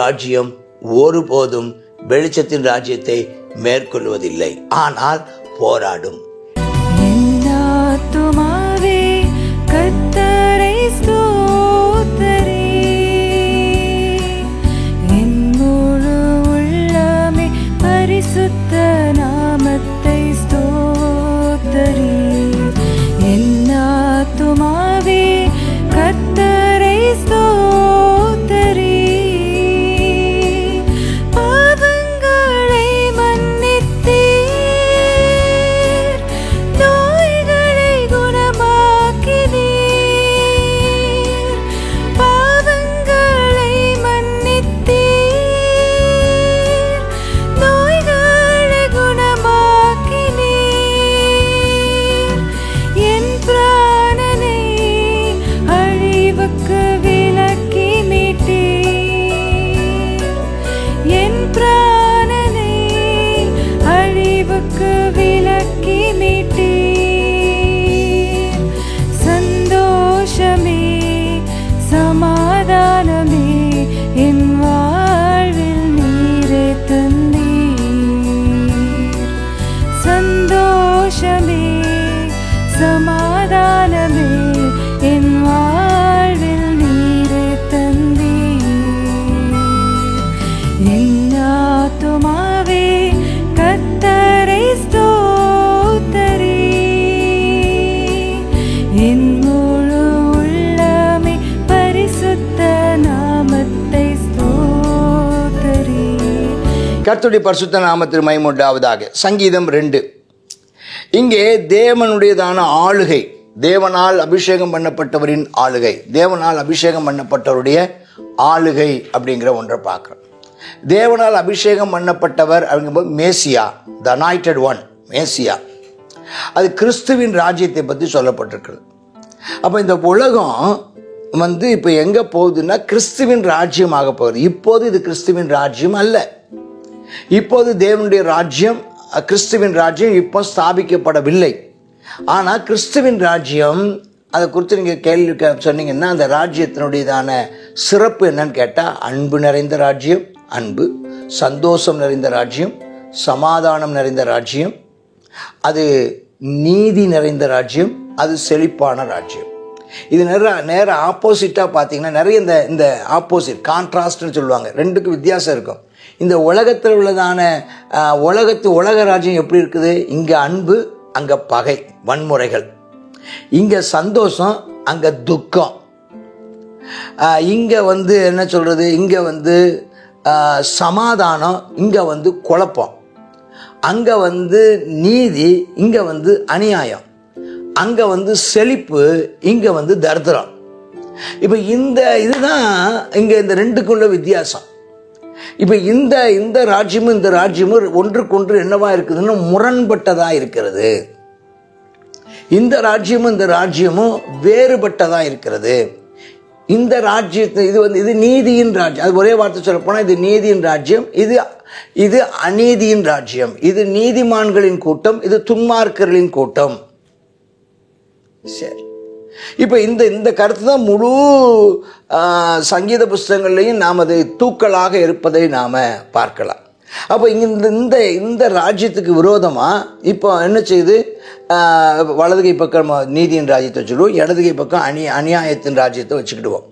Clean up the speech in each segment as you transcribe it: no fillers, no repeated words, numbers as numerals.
ராஜ்யம் ஒருபோதும் வெளிச்சத்தின் ராஜ்யத்தை மேற்கொள்வதில்லை, ஆனால் போராடும். கர்த்தரை ஸ்தோத்திரி, என் முழு உள்ளமே பரிசுத்த நாமத்தை ஸ்தோத்திரி. என் ஆத்துமாவே கர்த்தரை ஸ்தோத்திரி, பாவங்களை மன்னித்தீர், நோய்களை குணமாக்கினீர். பாவங்களை மன்னித்தீர், நோய்களை குணமாக்கினீர். என் பிராணனை அழிவுக்கு விலக்கி மீட்டீர். என் பிராணனை அழிவுக்கு விலக்கி மீட்டீர். சந்தோஷமே சமாதானமே என் வாழ்வில் நீரே தந்தீர். சந்தோஷமே சமாதானமே என் வாழ்வில் நீரே தந்தீர். என் ஆத்துமாவே கர்த்தரை ஸ்தோத்திரி, என் முழு உள்ளமே பரிசுத்த நாமத்தை ஸ்தோத்திரி. கர்த்தருடைய பரிசுத்த நாமத்திற்கு மகிமை உண்டாவதாக. சங்கீதம் 2. இங்கே தேவனுடையதான ஆளுகை, தேவனால் அபிஷேகம் பண்ணப்பட்டவரின் ஆளுகை, தேவனால் அபிஷேகம் பண்ணப்பட்டவருடைய ஆளுகை அப்படிங்கிற ஒன்றை பார்க்குறோம். தேவனால் அபிஷேகம் பண்ணப்பட்டவர் அப்படிங்கும்போது மேசியா, த அனாயிட்டட் ஒன், மேசியா. அது கிறிஸ்துவின் ராஜ்யத்தை பற்றி சொல்லப்பட்டிருக்கிறது. அப்போ இந்த உலகம் இப்போ எங்கே போகுதுன்னா கிறிஸ்துவின் ராஜ்யமாக போகுது. இப்போது இது கிறிஸ்துவின் ராஜ்யம் அல்ல. இப்போது தேவனுடைய ராஜ்யம், கிறிஸ்துவின் ராஜ்யம் இப்போ ஸ்தாபிக்கப்படவில்லை. ஆனால் கிறிஸ்துவின் ராஜ்யம், அதை குறித்து நீங்கள் கேள்வி சொன்னீங்கன்னா அந்த ராஜ்யத்தினுடையதான சிறப்பு என்னன்னு கேட்டால், அன்பு நிறைந்த ராஜ்யம், அன்பு, சந்தோஷம் நிறைந்த ராஜ்யம், சமாதானம் நிறைந்த ராஜ்யம், அது நீதி நிறைந்த ராஜ்யம், அது செழிப்பான ராஜ்யம். இது நேர ஆப்போசிட்டாக பார்த்தீங்கன்னா நிறைய இந்த ஆப்போசிட் கான்ட்ராஸ்ட்னு சொல்லுவாங்க, ரெண்டுக்கும் வித்தியாசம் இருக்கும். இந்த உலகத்தில் உள்ளதான உலக ராஜ்யம் எப்படி இருக்குது? இங்கே அன்பு, அங்கே பகை, வன்முறைகள். இங்கே சந்தோஷம், அங்கே துக்கம். இங்கே என்ன சொல்கிறது, இங்கே சமாதானம், இங்கே குழப்பம். அங்கே நீதி, இங்கே அநியாயம். அங்கே செழிப்பு, இங்கே தரித்திரம். இப்போ இதுதான் இங்கே இந்த ரெண்டுக்குள்ள வித்தியாசம். இப்போ இந்த ராஜ்யமும் இந்த ராஜ்யமும் ஒன்றுக்கொன்று என்னவா இருக்குதுன்னு முரண்பட்டதா இருக்கிறது. இந்த ராஜ்யமும் இந்த ராஜ்யமும் வேறுபட்டதா இருக்கிறது. இந்த ராஜ்யத்தை இது நீதியின் ராஜ்யம். அது ஒரே வார்த்தை சொல்ல போனால் இது நீதியின் ராஜ்யம், இது அநீதியின் ராஜ்யம். இது நீதிமான்களின் கூட்டம், இது துன்மார்க்கர்களின் கூட்டம். சரி, இப்போ இந்த கருத்து தான் முழு சங்கீத புஸ்தகங்கள்லையும் நாம் அது தூக்கலாக இருப்பதை நாம் பார்க்கலாம். அப்போ இந்த ராஜ்யத்துக்கு விரோதமாக இப்போ என்ன செய்யுது? வலதுகை பக்கம் நீதியின் ராஜ்யத்தை வச்சுக்கிடுவோம், இடதுகை பக்கம் அநியாயத்தின் ராஜ்யத்தை வச்சுக்கிடுவோம்.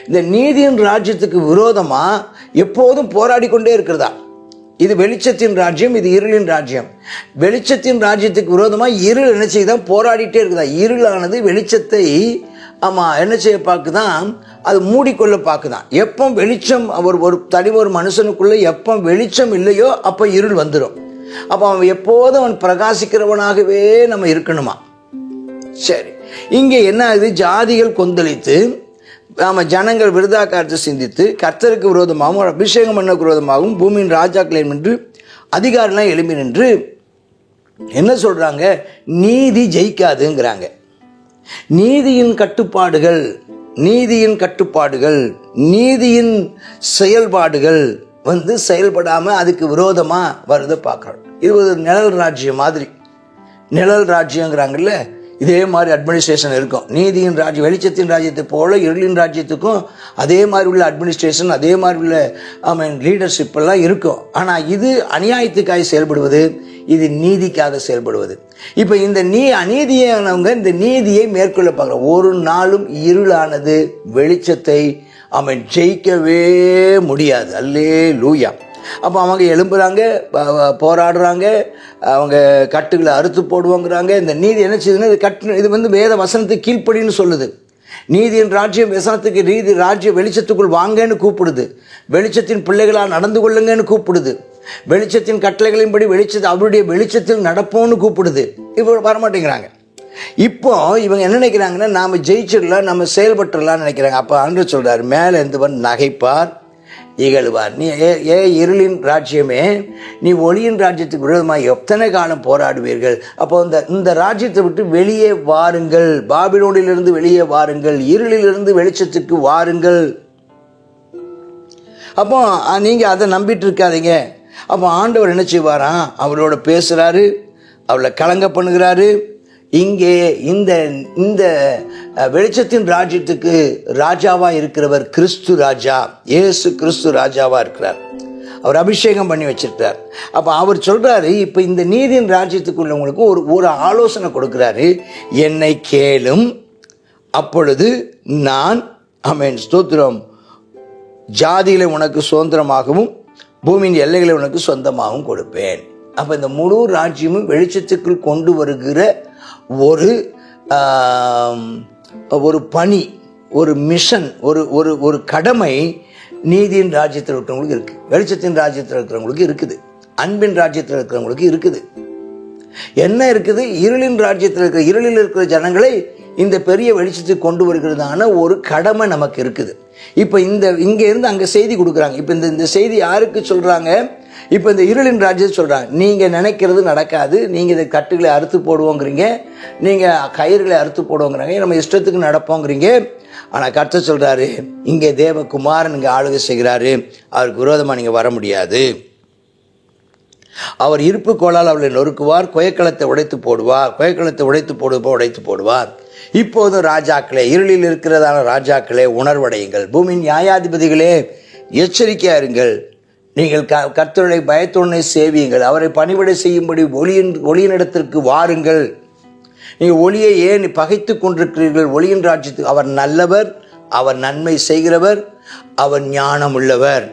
இந்த நீதியின் ராஜ்யத்துக்கு விரோதமாக எப்போதும் போராடி கொண்டே இருக்கிறதா. இது வெளிச்சத்தின் ராஜ்யம், இது இருளின் ராஜ்யம். வெளிச்சத்தின் ராஜ்யத்துக்கு விரோதமாக இருள் என்ன செய்யுதான்? போராடிட்டே இருக்குதா. இருளானது வெளிச்சத்தை என்ன செய்ய பார்க்குதான்? அது மூடிக்கொள்ள பார்க்குதான். எப்போ வெளிச்சம் ஒரு மனுஷனுக்குள்ளே எப்போ வெளிச்சம் இல்லையோ அப்போ இருள் வந்துடும். அப்போ அவன் எப்போதும் அவன் பிரகாசிக்கிறவனாகவே நம்ம இருக்கணுமா. சரி, இங்கே என்ன ஆகுது? ஜாதிகள் கொந்தளித்து, ஜனங்கள் விருதாக்காரத்தை சிந்தித்து கர்த்தருக்கு விரோதமாகவும் அபிஷேகம் பண்ண விரோதமாகவும் பூமியின் ராஜாக்களை நின்று அதிகாரிலாம் எழுப்பி நின்று என்ன சொல்றாங்க? நீதி ஜெயிக்காதுங்கிறாங்க. நீதியின் கட்டுப்பாடுகள், நீதியின் செயல்பாடுகள் செயல்படாம அதுக்கு விரோதமா வருது பார்க்கிறோம். இது ஒரு நிழல் ராஜ்யம் மாதிரி. நிழல் ராஜ்யங்கிறாங்கல்ல, இதே மாதிரி அட்மினிஸ்ட்ரேஷன் இருக்கும். நீதியின் ராஜ்யம், வெளிச்சத்தின் ராஜ்யத்தை போல இருளின் ராஜ்யத்துக்கும் அதே மாதிரி உள்ள அட்மினிஸ்ட்ரேஷன், அதே மாதிரி உள்ள லீடர்ஷிப் எல்லாம் இருக்கும். ஆனால் இது அநியாயத்துக்காக செயல்படுவது, இது நீதிக்காக செயல்படுவது. இப்போ இந்த அநீதியானவங்க இந்த நீதியை மேற்கொள்ள பார்க்குறோம். ஒரு நாளும் இருளானது வெளிச்சத்தை ஜெயிக்கவே முடியாது. அல்லேலூயா. அப்போ அவங்க எழும்புறாங்க, போராடுறாங்க, அவங்க கட்டுகளை அறுத்து போடுவாங்கிறாங்க. இந்த நீதி என்ன செய்யுதுன்னா, இது வேத வசனத்துக்கு கீழ்ப்படின்னு சொல்லுது. நீதியின் ராஜ்யம் வசனத்துக்கு நீதி ராஜ்யம் வெளிச்சத்துக்குள் வாங்கன்னு கூப்பிடுது. வெளிச்சத்தின் பிள்ளைகளால் நடந்து கொள்ளுங்கன்னு கூப்பிடுது. வெளிச்சத்தின் கட்டளைகளின்படி அவருடைய வெளிச்சத்தில் நடப்போம்னு கூப்பிடுது. இப்போ வரமாட்டேங்கிறாங்க. இப்போ இவங்க என்ன நினைக்கிறாங்கன்னா, நாம ஜெயிச்சிடலாம், நம்ம செயல்பட்டுடலாம்னு நினைக்கிறாங்க. அப்போ ஆண்டவர் சொல்றாரு, மேலே இருந்தவன் நகைப்பார், இகழ்வார். நீ இருளின் ராஜ்யமே, நீ ஒளியின் ராஜ்யத்துக்கு விரோதமாக எத்தனை காலம் போராடுவீர்கள்? அப்போ இந்த ராஜ்யத்தை விட்டு வெளியே வாருங்கள், பாபிலோனிலிருந்து வெளியே வாருங்கள், இருளிலிருந்து வெளிச்சத்துக்கு வாருங்கள். அப்போ நீங்க அதை நம்பிட்டு இருக்காதீங்க. அப்போ ஆண்டவர் என்ன செய்வாராம், அவரோட பேசுறாரு, அவளை கலங்க பண்ணுகிறாரு. இங்கே இந்த வெளிச்சத்தின் ராஜ்யத்துக்கு ராஜாவா இருக்கிறவர் கிறிஸ்து ராஜா, இயேசு கிறிஸ்து ராஜாவா இருக்கிறார். அவர் அபிஷேகம் பண்ணி வச்சிருக்கிறார். அப்ப அவர் சொல்றாரு, இப்ப இந்த நீதியின் ராஜ்யத்துக்குள்ளவங்களுக்கு ஒரு ஆலோசனை கொடுக்கிறாரு. என்னை கேளும், அப்பொழுது நான் ஸ்தோத்திரம், ஜாதியில உனக்கு சுதந்திரமாகவும் பூமியின் எல்லைகளை உனக்கு சொந்தமாகவும் கொடுப்பேன். அப்ப இந்த முழு ராஜ்யமும் வெளிச்சத்துக்குள் கொண்டு வருகிற ஒரு பணி, ஒரு மிஷன், ஒரு கடமை நீதியின் ராஜ்யத்தில் இருக்கிறவங்களுக்கு இருக்கு, வெளிச்சத்தின் ராஜ்யத்தில் இருக்கிறவங்களுக்கு இருக்குது, அன்பின் ராஜ்யத்தில் இருக்கிறவங்களுக்கு இருக்குது. என்ன இருக்குது? இருளின் ராஜ்யத்தில் இருளில் இருக்கிற ஜனங்களை இந்த பெரிய வெளிச்சத்துக்கு கொண்டு வருகிறதான ஒரு கடமை நமக்கு இருக்குது. இப்ப இங்க இருந்து அங்க செய்தி கொடுக்குறாங்க. இப்ப இந்த செய்தி யாருக்கு சொல்றாங்க? இப்ப இந்த இருளின் ராஜ்யத்தை சொல்றாங்க, நீங்க நினைக்கிறது நடக்காது, நீங்க இந்த கட்டுகளை அறுத்து போடுவோங்கிறீங்க, நீங்க கயிறுகளை அறுத்து போடுவோங்கிறாங்க, நம்ம இஷ்டத்துக்கு நடப்போங்கிறீங்க. ஆனா கர்த்தர் சொல்றாரு, இங்கே தேவகுமாரன் இங்க ஆளுகை செய்கிறாரு, அவருக்கு விரோதமா நீங்க வர முடியாது. அவர் இருப்பு கோலால் அவளை நொறுக்குவார், குயக்களத்தை உடைத்து போடுவார். இப்போது ராஜாக்களே, இருளில் இருக்கிறதான ராஜாக்களே உணர்வடையுங்கள், பூமியின் நியாயாதிபதிகளே எச்சரிக்கையா இருங்கள், நீங்கள் கர்த்தருடைய பயத்துடனே சேவியுங்கள், அவரை பணிவிடை செய்யும்படி ஒளியினிடத்திற்கு வாருங்கள். நீங்கள் ஒளியை ஏன் பகைத்து கொண்டிருக்கிறீர்கள்? ஒளியின் ராஜ்யத்துக்கு அவர் நல்லவர், அவர் நன்மை செய்கிறவர், அவர் ஞானம் உள்ளவர்,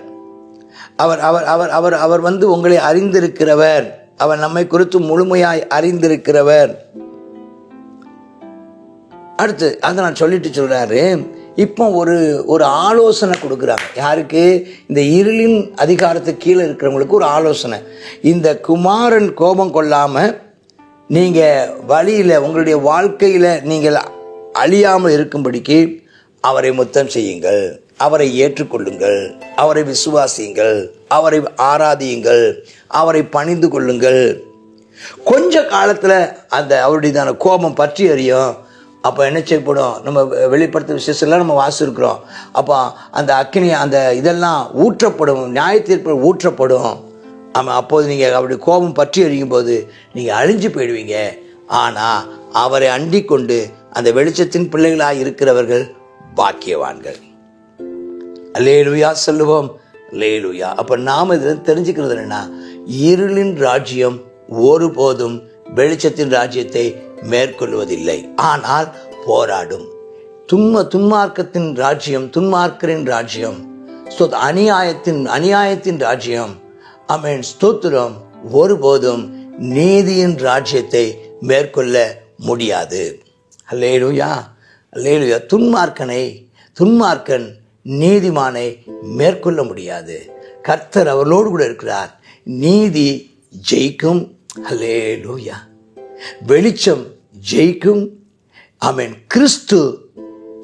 அவர் அவர் அவர் அவர் அவர் உங்களை அறிந்திருக்கிறவர், அவர் நம்மை குறித்து முழுமையாய் அறிந்திருக்கிறவர். அடுத்து அதை நான் சொல்றாரு, இப்போ ஒரு ஆலோசனை கொடுக்குறாங்க. யாருக்கு? இந்த இருளின் அதிகாரத்துக்கு கீழே இருக்கிறவங்களுக்கு ஒரு ஆலோசனை. இந்த குமாரன் கோபம் கொள்ளாம நீங்க வழியில, உங்களுடைய வாழ்க்கையில நீங்கள் அழியாமல் இருக்கும்படிக்கு அவரை முத்தம் செய்யுங்கள், அவரை ஏற்றுக்கொள்ளுங்கள், அவரை விசுவாசியுங்கள், அவரை ஆராதியுங்கள், அவரை பணிந்து கொள்ளுங்கள். கொஞ்ச காலத்துல அந்த அவருடையதான கோபம் பற்றி அறியும். அப்போ என்ன செய்யப்படும்? நம்ம வெளிப்படுத்த விசேஷம்லாம் நம்ம வாசிக்கிறோம். அப்போ அந்த அக்கினி, அந்த இதெல்லாம் ஊற்றப்படும், நியாய தீர்ப்பு ஊற்றப்படும். ஆமாம், அப்போது நீங்கள் அவருடைய கோபம் பற்றி அறியும் போது நீங்கள் அழிஞ்சு போயிடுவீங்க. ஆனால் அவரை அண்டிக் கொண்டு அந்த வெளிச்சத்தின் பிள்ளைகளாக இருக்கிறவர்கள் பாக்கியவான்கள். அல்லேலூயா சொல்லுவோம். அல்லேலூயா. அப்போ நாம் இதில் தெரிஞ்சுக்கிறது என்னன்னா, இருளின் ராஜ்யம் ஒருபோதும் வெளிச்சத்தின் ராஜ்யத்தை மேற்கொள்வதில்லை, ஆனால் போராடும். துன்மார்க்கத்தின் ராஜ்யம், துன்மார்க்கரின் ராஜ்யம், அநியாயத்தின் ராஜ்யம், ஆமென் ஸ்தோத்திரம், ஒருபோதும் நீதியின் ராஜ்யத்தை மேற்கொள்ள முடியாது. அல்லேலூயா, அல்லேலூயா. துன்மார்க்கன் நீதிமானை மேற்கொள்ள முடியாது. கர்த்தர் அவர்களோடு கூட இருக்கிறார். நீதி ஜெயிக்கும். அல்லேலூயா. வெளிச்சம் ஜெயிக்கும். ஆமென். கிறிஸ்து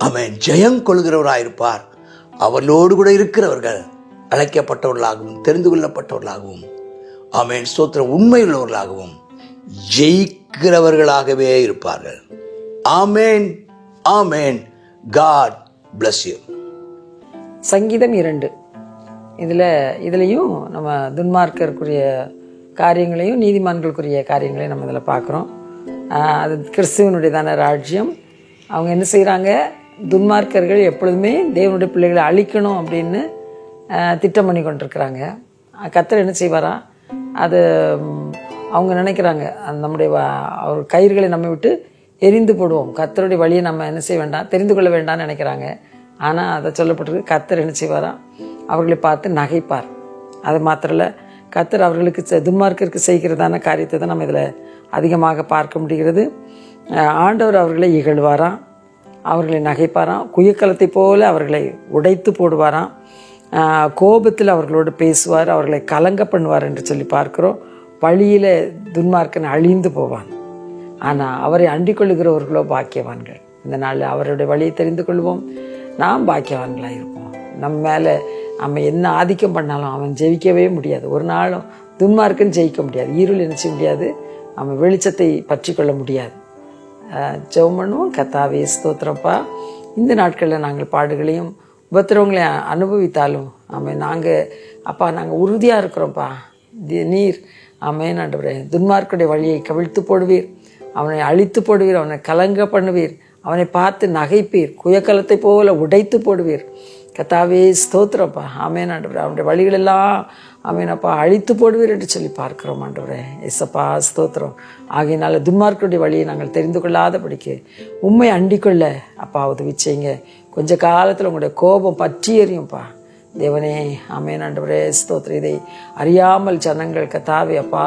ஆமென் ஜெயம் கொள்கிறவராயிருப்பார். அவர்களோடு கூட இருக்கிறவர்கள் அழைக்கப்பட்டவர்களாகவும் தெரிந்து கொள்ளப்பட்டவர்களாகவும் ஆமென் ஸ்தோத்திரம் உண்மையுள்ளவர்களாகவும் ஜெயிக்கிறவர்களாகவே இருப்பார்கள். ஆமென், ஆமென். God bless you. சங்கீதம் 2 இதுலயும் நம்ம துன்மார்க்கருக்குரிய காரியங்களையும் நீதிமான்களுக்குரிய காரியங்களையும் நம்ம இதில் பார்க்குறோம். அது கிறிஸ்துவனுடையதான ராஜ்யம். அவங்க என்ன செய்கிறாங்க, துன்மார்க்கர்கள் எப்பொழுதுமே தேவனுடைய பிள்ளைகளை அழிக்கணும் அப்படின்னு திட்டம் பண்ணி கொண்டிருக்கிறாங்க. கர்த்தர் என்ன செய்வாரா, அது அவங்க நினைக்கிறாங்க, நம்முடைய அவர் கயிறுகளை நம்ம விட்டு எரிந்து போடுவோம், கர்த்தருடைய வழியை நம்ம என்ன செய்ய வேண்டாம், தெரிந்து கொள்ள வேண்டாம்னு நினைக்கிறாங்க. ஆனால் அதை சொல்லப்பட்டிருக்கு, கர்த்தர் என்ன செய்வாரா, அவர்களை பார்த்து நகைப்பார். அது மாத்திரம் இல்லை, கர்த்தர் அவர்களுக்கு துன்மார்க்கருக்கு செய்கிறதான காரியத்தை தான் நம்ம இதில் அதிகமாக பார்க்க முடிகிறது. ஆண்டவர் அவர்களை இகழ்வாராம், அவர்களை நகைப்பாராம், குயக்கலத்தை போல அவர்களை உடைத்து போடுவாராம், கோபத்தில் அவர்களோடு பேசுவார், அவர்களை கலங்க பண்ணுவார் என்று சொல்லி பார்க்கிறோம். வழியில் துன்மார்க்கன் அழிந்து போவான், ஆனால் அவரை அண்டிக் கொள்ளுகிறவர்களோ பாக்கியவான்கள். இந்த நாள் அவருடைய வழியை தெரிந்து கொள்வோம், நாம் பாக்கியவான்களாக இருப்போம். நம்ம மேலே நம்ம என்ன ஆதிக்கம் பண்ணாலும் அவன் ஜெயிக்கவே முடியாது. ஒரு நாளும் துன்மார்க்கன் ஜெயிக்க முடியாது, இருள் என்ன செய்ய முடியாது, அவன் வெளிச்சத்தை பற்றி கொள்ள முடியாது. ஜெபம் பண்ணுவோம். கர்த்தாவே ஸ்தோத்திரப்பா, இந்த நாட்களில் நாங்கள் பாடுகளையும் உபத்திரவங்களையும் அனுபவித்தாலும் நாங்கள் உறுதியாக இருக்கிறோம்ப்பா. நீர் ஆமென் ஆண்டவரே, துன்மார்க்குடைய வழியை கவிழ்த்து போடுவீர், அவனை அழித்து போடுவீர், அவனை கலங்க பண்ணுவீர், அவனை பார்த்து நகைப்பீர், குயக்கலத்தை போல உடைத்து போடுவீர். கர்த்தாவே ஸ்தோத்திரப்பா, ஆமென் ஆண்டவரே, அவனுடைய வழிகளெல்லாம் ஆமெனப்பா அழித்து போடுவீர் என்று சொல்லி பார்க்கிறோம் ஆண்டவரே. எஸ்ஸப்பா ஸ்தோத்திரம். ஆகையினால துன்மார்க்குடைய வழியை நாங்கள் தெரிந்து கொள்ளாதபடிக்கு உண்மை அண்டிக்கொள்ள அப்பா உதவி செய்யுங்க. கொஞ்ச காலத்தில் உங்களுடைய கோபம் பற்றி எறியும்ப்பா தேவனே. ஆமென் ஆண்டவரே ஸ்தோத்திரம். இதை அறியாமல் ஜனங்கள் கர்த்தாவே அப்பா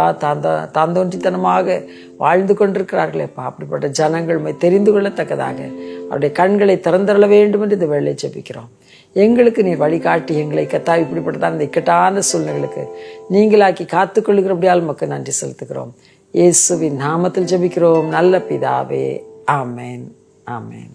தாந்தோன்றித்தனமாக வாழ்ந்து கொண்டிருக்கிறார்களே அப்பா, அப்படிப்பட்ட ஜனங்கள் தெரிந்து கொள்ளத்தக்கதாக அவருடைய கண்களை திறந்தருள வேண்டும் என்று இந்த வேலையை ஜெபிக்கிறோம். எங்களுக்கு நீர் வழிகாட்டி எங்களை கர்த்தா இப்படிப்பட்டதான் இந்த இக்கட்டான சூழ்நிலைகளுக்கு நீங்களாக்கி காத்துக்கொள்ளுகிறபடியால் மக்கள் நன்றி செலுத்துகிறோம். இயேசுவின் நாமத்தில் ஜெபிக்கிறோம் நல்ல பிதாவே, ஆமென் ஆமென்.